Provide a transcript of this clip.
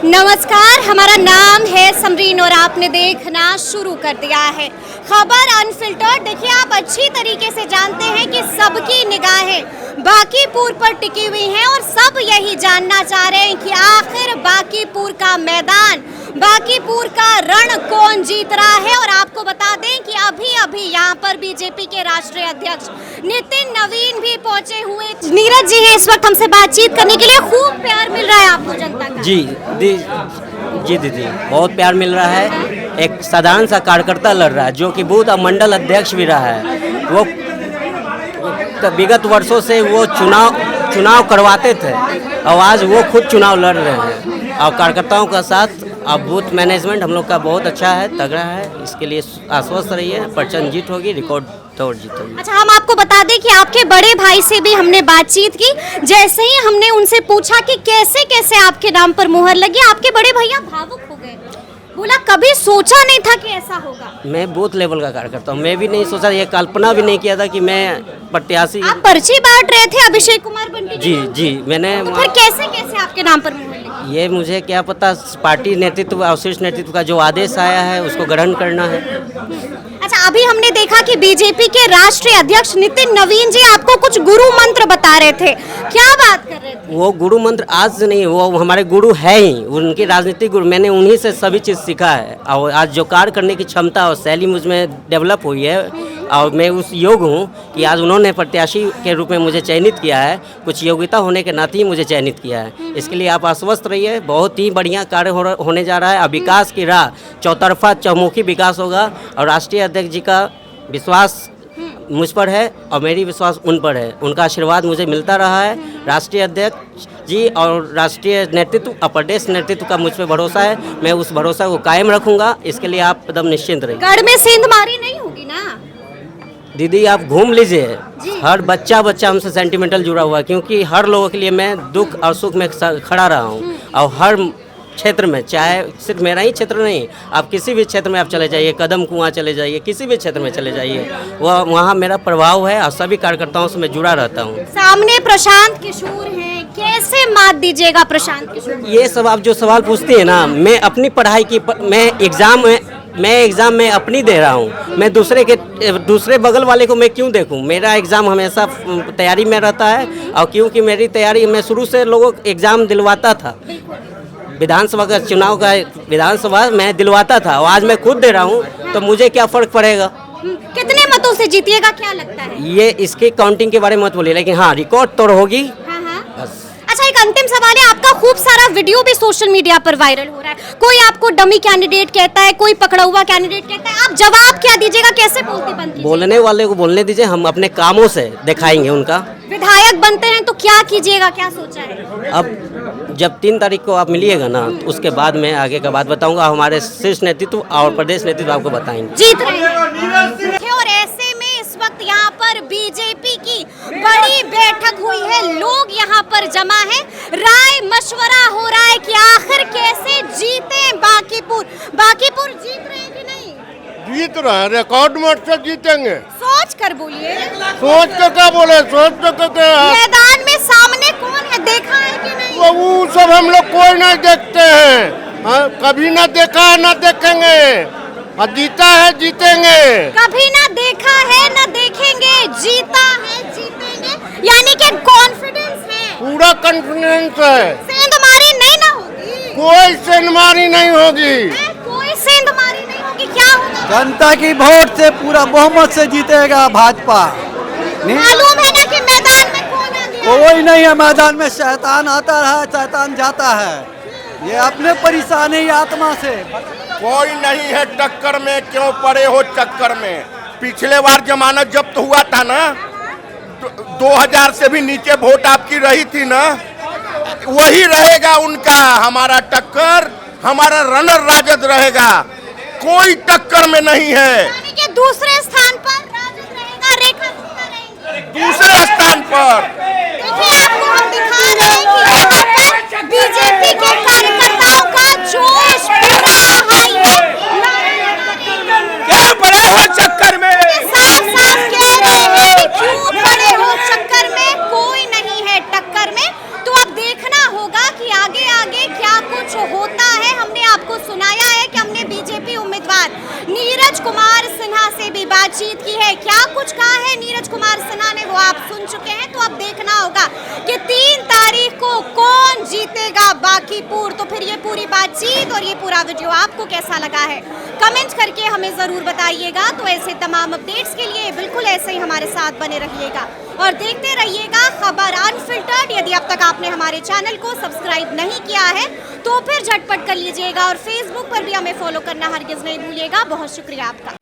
नमस्कार, हमारा नाम है समरीन और आपने देखना शुरू कर दिया है खबर अनफिल्टर्ड। देखिए, आप अच्छी तरीके से जानते हैं कि सबकी निगाहें बांकीपुर पर टिकी हुई हैं और सब यही जानना चाह रहे हैं कि आखिर बांकीपुर का मैदान, बांकीपुर का रण कौन जीत रहा है। और आपको बता दें कि अभी यहाँ पर बीजेपी के राष्ट्रीय अध्यक्ष नितिन नवीन भी पहुंचे हुए। नीरज जी है इस वक्त हमसे बातचीत करने के लिए। खूब प्यार मिल रहा है आपको जनता का? जी दीदी, बहुत प्यार मिल रहा है। एक साधारण सा कार्यकर्ता लड़ रहा है जो कि बूथ और मंडल अध्यक्ष भी रहा है। वो विगत वर्षों से वो चुनाव करवाते थे और आज वो खुद चुनाव लड़ रहे हैं और कार्यकर्ताओं का साथ। अब बूथ मैनेजमेंट हम लोग का बहुत अच्छा है, तगड़ा है। इसके लिए आश्वस्त रहिए, प्रचंड जीत होगी, रिकॉर्ड तोड़ जीत होगी। अच्छा, हम आपको बता दें कि आपके बड़े भाई से भी हमने बातचीत की। जैसे ही हमने उनसे पूछा कि कैसे कैसे आपके नाम पर मुहर लगी, आपके बड़े भैया भावुक हो गए। बोला कभी सोचा नहीं था कि ऐसा होगा। मैं बूथ लेवल का कार्यकर्ता हूँ, मैं भी नहीं सोचा, ये कल्पना भी नहीं किया था कि मैं प्रत्याशी। आप पर्ची बांट रहे थे अभिषेक कुमार बनके? जी मैंने। तो फिर कैसे कैसे आपके नाम पर मुहर लगी? ये मुझे क्या पता, पार्टी नेतृत्व और शीर्ष नेतृत्व का जो आदेश आया है उसको ग्रहण करना है। अच्छा, अभी हमने देखा कि बीजेपी के राष्ट्रीय अध्यक्ष नितिन नवीन जी आपको कुछ गुरु मंत्र बता रहे थे, क्या बात कर रहे थे? वो गुरु मंत्र आज नहीं, वो हमारे गुरु है ही, उनके राजनीतिक गुरु। मैंने उन्हीं से सभी चीज़ सीखा है और आज जो कार्य करने की क्षमता और शैली मुझ में डेवलप हुई है और मैं उस योग हूँ कि आज उन्होंने प्रत्याशी के रूप में मुझे चयनित किया है। कुछ योग्यता होने के नाते ही मुझे चयनित किया है। इसके लिए आप आश्वस्त रहिए, बहुत ही बढ़िया कार्य होने जा रहा है। अब विकास की राह चौतरफा चौमुखी विकास होगा और राष्ट्रीय अध्यक्ष जी का विश्वास मुझ पर है और मेरी विश्वास उन पर है। उनका आशीर्वाद मुझे मिलता रहा है। राष्ट्रीय अध्यक्ष जी और राष्ट्रीय नेतृत्व और प्रदेश नेतृत्व का मुझ पर भरोसा है। मैं उस भरोसा को कायम रखूंगा। इसके लिए आप एकदम निश्चिंत रहिए। गढ़ में सेंधमारी नहीं होगी ना दीदी? आप घूम लीजिए, हर बच्चा हमसे सेंटिमेंटल जुड़ा हुआ है, क्योंकि हर लोगों के लिए मैं दुख और सुख में खड़ा रहा हूँ। और हर क्षेत्र में, चाहे सिर्फ मेरा ही क्षेत्र नहीं, आप किसी भी क्षेत्र में आप चले जाइए, कदम कुआं चले जाइए, किसी भी क्षेत्र में चले जाइए, वहाँ मेरा प्रभाव है और सभी कार्यकर्ताओं से मैं जुड़ा रहता हूँ। सामने प्रशांत किशोर हैं, कैसे मात दीजिएगा प्रशांत किशोर? ये सब आप जो सवाल पूछती है ना, मैं अपनी पढ़ाई की मैं एग्ज़ाम में अपनी दे रहा हूँ। मैं दूसरे बगल वाले को मैं क्यों देखूँ? मेरा एग्ज़ाम हमेशा तैयारी में रहता है और क्योंकि मेरी तैयारी, मैं शुरू से लोगों को एग्ज़ाम दिलवाता था। विधानसभा का चुनाव का विधानसभा मैं दिलवाता था और आज मैं खुद दे रहा हूँ, तो मुझे क्या फ़र्क पड़ेगा? कितने मतों से जीतिएगा क्या लगता है? ये इसकी काउंटिंग के बारे में मत बोलिए, लेकिन हाँ, रिकॉर्ड तो होगी। बस। अच्छा, एक अंतिम सवाल है। आपका खूब सारा वीडियो भी सोशल मीडिया पर वायरल हो रहा है। कोई आपको डमी कैंडिडेट कहता है, कोई पकड़ा हुआ कैंडिडेट कहता है। आप जवाब क्या दीजिएगा? कैसे बोलते बनती? बोलने वाले को बोलने दीजिए, हम अपने कामों से दिखाएंगे उनका। विधायक बनते हैं तो क्या कीजिएगा, क्या सोचा है? अब जब 3 तारीख को आप मिलिएगा ना, तो उसके बाद मैं आगे का बात बताऊंगा। हमारे शीर्ष नेतृत्व और प्रदेश नेतृत्व आपको बताएंगे। जीत रहे हैं। और ऐसे में इस वक्त यहाँ पर बीजेपी की बड़ी बैठक हुई है, लोग यहाँ पर जमा है, राय मशवरा हो रहा है कि आखिर कैसे जीते बांकीपुर जीत रहे हैं कि नहीं? जीत रहे हैं, रिकॉर्ड मत से जीतेंगे। सोच कर बोलिए। सोच के क्या बोले, सोच के क्या? मैदान में सामने कौन है, देखा है कि नहीं? वो सब हम लोग कोई नहीं देखते हैं। हाँ, कभी ना देखा है ना देखेंगे, और जीता है जीतेंगे। कभी ना देखा है ना देखेंगे, जीता है जीतेंगे, यानी कि कॉन्फिडेंस है, पूरा कॉन्फिडेंस है। सेंधमारी नहीं ना होगी, कोई सेंधमारी नहीं होगी, कोई सेंधमारी नहीं होगी। क्या होगा? जनता की वोट से पूरा बहुमत से जीतेगा भाजपा। मालूम है ना कि मैदान में कौन आ गया? कोई नहीं है मैदान में, शैतान आता है शैतान जाता है। ये अपने परेशानी आत्मा से। कोई नहीं है टक्कर में, क्यों पड़े हो चक्कर में? पिछले बार जमानत जब्त हुआ था ना, 2000 से भी नीचे वोट आपकी रही थी ना, वही रहेगा उनका। हमारा टक्कर, हमारा रनर राजद रहेगा, कोई टक्कर में नहीं है। यानी कि दूसरे स्थान पर राजद रहेगा, रेखा गुप्ता रहेंगी दूसरे स्थान पर। देखिए, आपको हम दिखा रहे हैं कि यहाँ पर बीजेपी के कार्यकर्ताओं का जोश पूरा हाई है। क्या पड़े हो चक्कर में? साफ साफ कह रहे हैं कि क्यों पड़े हो चक्कर में, कोई नहीं है टक्कर में। तो अब देखना होगा कि आगे आगे क्या कुछ होता बातचीत की है। क्या कुछ कहा है नीरज कुमार सिन्हा ने वो आप सुन चुके हैं। तो अब देखना होगा कि 3 तारीख को कौन जीतेगा बांकीपुर। तो फिर ये पूरी बातचीत और ये पूरा वीडियो आपको कैसा लगा है कमेंट करके हमें ज़रूर बताइएगा। तो ऐसे तमाम अपडेट्स के लिए बिल्कुल ऐसे ही हमारे साथ बने रहिएगा और देखते रहिएगा खबर अनफिल्टर्ड। यदि अब तक आपने हमारे चैनल को सब्सक्राइब नहीं किया है तो फिर झटपट कर लीजिएगा और फेसबुक पर भी हमें फॉलो करना हरगिज़ नहीं भूलिएगा। बहुत शुक्रिया आपका।